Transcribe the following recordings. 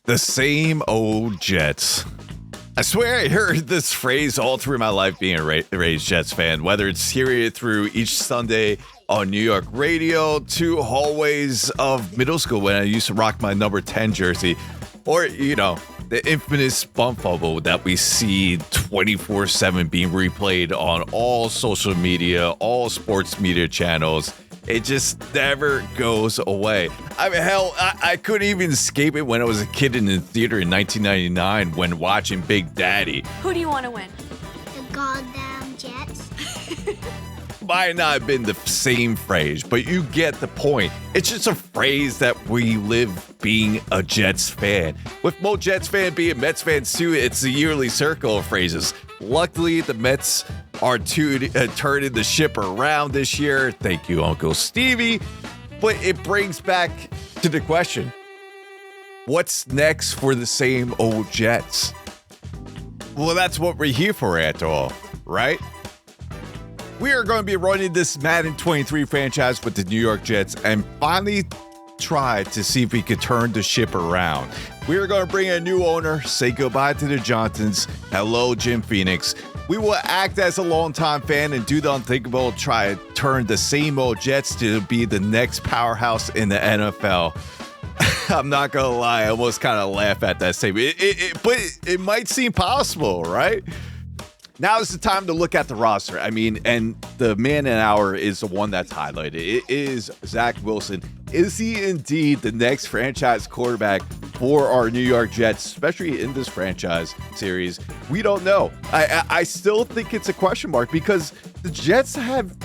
The same old Jets. I swear I heard this phrase all through my life being a raised Jets fan, whether it's hearing it through each Sunday on New York radio to hallways of middle school when I used to rock my number 10 jersey, or, the infamous bump fumble that we see 24/7 being replayed on all social media, all sports media channels. It just never goes away. I mean, hell, I couldn't even escape it when I was a kid in the theater in 1999 when watching Big Daddy. Who do you want to win? The goddamn Jets. Might not have been the same phrase, but you get the point. It's just a phrase that we live being a Jets fan. With most Jets fan being Mets fans too, it's a yearly circle of phrases. Luckily, the Mets are turning the ship around this year. Thank you, Uncle Stevie. But it brings back to the question, what's next for the same old Jets? Well, that's what we're here for after all, right? We are going to be running this Madden 23 franchise with the New York Jets and finally try to see if we could turn the ship around. We are going to bring a new owner, say goodbye to the Johnsons. Hello, Jim Phoenix. We will act as a longtime fan and do the unthinkable, try to turn the same old Jets to be the next powerhouse in the NFL. I'm not going to lie, I almost kind of laugh at that statement. But it might seem possible, right? Now is the time to look at the roster. I mean, and the man in hour is the one that's highlighted. It is Zach Wilson. Is he indeed the next franchise quarterback for our New York Jets, especially in this franchise series? We don't know. I still think it's a question mark because the Jets have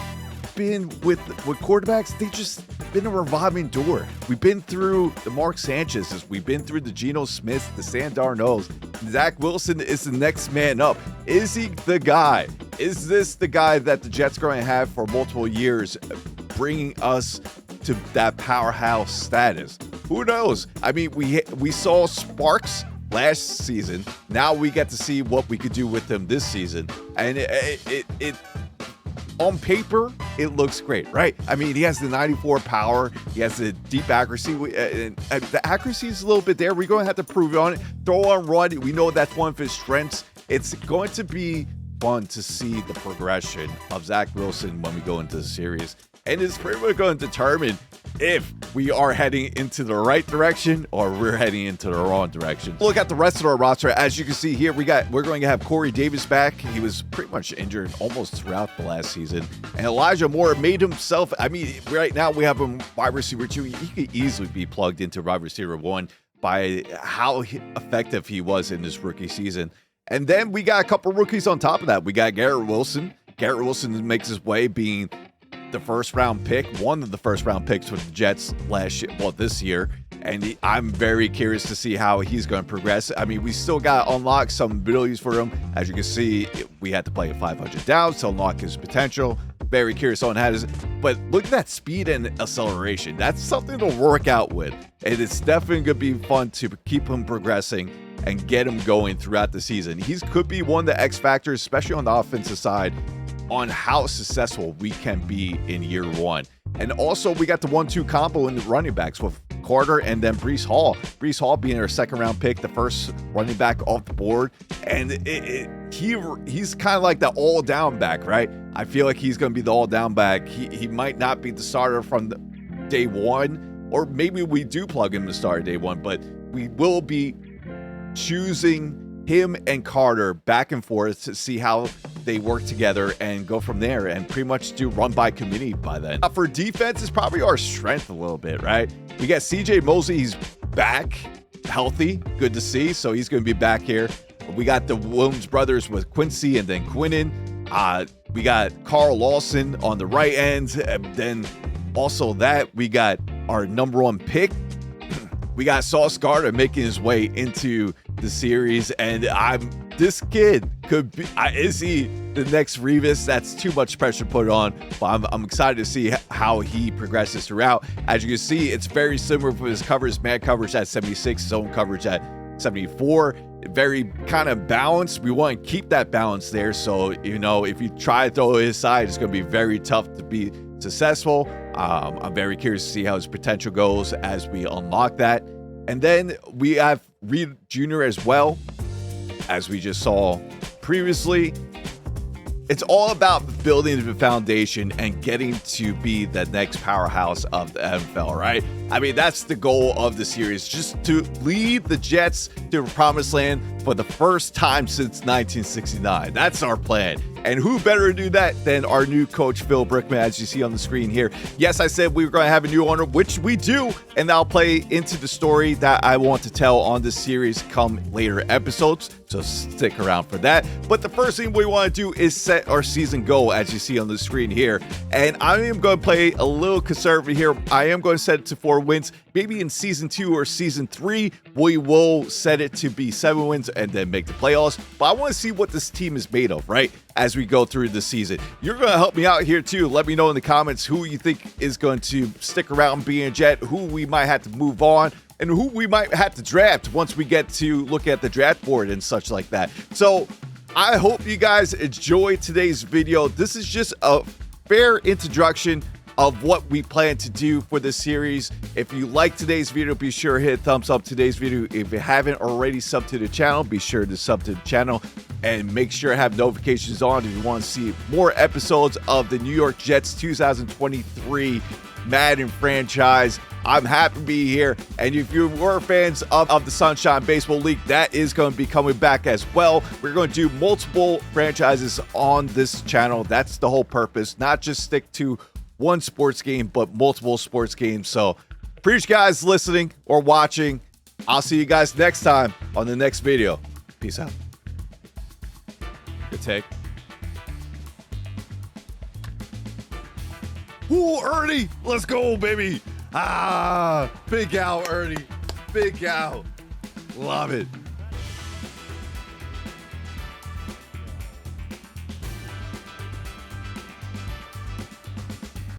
been with quarterbacks. They just been a revolving door. We've been through the Mark Sanchez's, we've been through the Geno Smiths, the Sam Darnolds. Zach Wilson is the next man up. Is he the guy? Is this the guy that the Jets are going to have for multiple years, bringing us to that powerhouse status? Who knows? I mean, we saw sparks last season. Now we get to see what we could do with him this season, and it on paper, it looks great, right? I mean, he has the 94 power. He has the deep accuracy. And the accuracy is a little bit there. We're going to have to prove it on it. Throw on run. We know that's one of his strengths. It's going to be fun to see the progression of Zach Wilson when we go into the series. And it's pretty much going to determine if we are heading into the right direction or we're heading into the wrong direction. Look at the rest of our roster. As you can see here, we're going to have Corey Davis back. He was pretty much injured almost throughout the last season. And Elijah Moore made himself, I mean, right now we have him wide receiver 2. He could easily be plugged into wide receiver 1 by how effective he was in his rookie season. And then we got a couple rookies on top of that. We got Garrett Wilson. Garrett Wilson makes his way being the first round pick, one of the first round picks with the Jets this year. And I'm very curious to see how he's going to progress. I mean, we still got to unlock some abilities for him. As you can see, we had to play a 500 down to unlock his potential. Very curious on how it is. But look at that speed and acceleration. That's something to work out with. And it's definitely going to be fun to keep him progressing and get him going throughout the season. He could be one of the X factors, especially on the offensive side, on how successful we can be in year one. And also, we got the 1-2 combo in the running backs with Carter and then Breece Hall. Breece Hall being our second round pick, the first running back off the board. And he's kind of like the all down back, right? I feel like he's going to be the all down back. He might not be the starter from day one, or maybe we do plug him to start day one, but we will be choosing him and Carter back and forth to see how they work together and go from there and pretty much do run by committee by then. For defense, is probably our strength a little bit, right? We got CJ Mosley. He's back healthy. Good to see. So he's going to be back here. We got the Williams brothers with Quincy and then Quinnen. We got Carl Lawson on the right end. And then also that we got our number 1 pick. We got Sauce Gardner making his way into the series, and this kid could be, is he the next Revis? That's too much pressure to put on, but I'm excited to see how he progresses throughout. As you can see, it's very similar with his covers, man coverage at 76, zone coverage at 74. Very kind of balanced. We want to keep that balance there. So, if you try to throw his side, it's going to be very tough to be successful. I'm very curious to see how his potential goes as we unlock that. And then we have Reed Jr. as well, as we just saw previously. It's all about building the foundation and getting to be the next powerhouse of the NFL, right? I mean, that's the goal of the series, just to lead the Jets to the promised land for the first time since 1969. That's our plan. And who better to do that than our new coach, Phil Brickman, as you see on the screen here. Yes, I said we were going to have a new owner, which we do, and I'll play into the story that I want to tell on this series come later episodes, so stick around for that. But the first thing we want to do is set our season goal, as you see on the screen here. And I am going to play a little conservative here. I am going to set it to 4 wins. Maybe in season 2 or season 3, we will set it to be 7 wins and then make the playoffs. But I want to see what this team is made of, right? As we go through the season. You're going to help me out here too. Let me know in the comments who you think is going to stick around being a Jet, who we might have to move on, and who we might have to draft once we get to look at the draft board and such like that. So I hope you guys enjoyed today's video. This is just a fair introduction of what we plan to do for this series. If you like today's video, be sure to hit thumbs up today's video. If you haven't already subbed to the channel, be sure to sub to the channel and make sure to have notifications on if you want to see more episodes of the New York Jets 2023 Madden franchise. I'm happy to be here, and if you were fans of the Sunshine Baseball League, that is going to be coming back as well. We're going to do multiple franchises on this channel. That's the whole purpose, not just stick to one sports game, but multiple sports games. So appreciate you guys listening or watching. I'll see you guys next time on the next video. Peace out. Good take. Ooh, Ernie, let's go, baby. Big out, Ernie. Big out. Love it.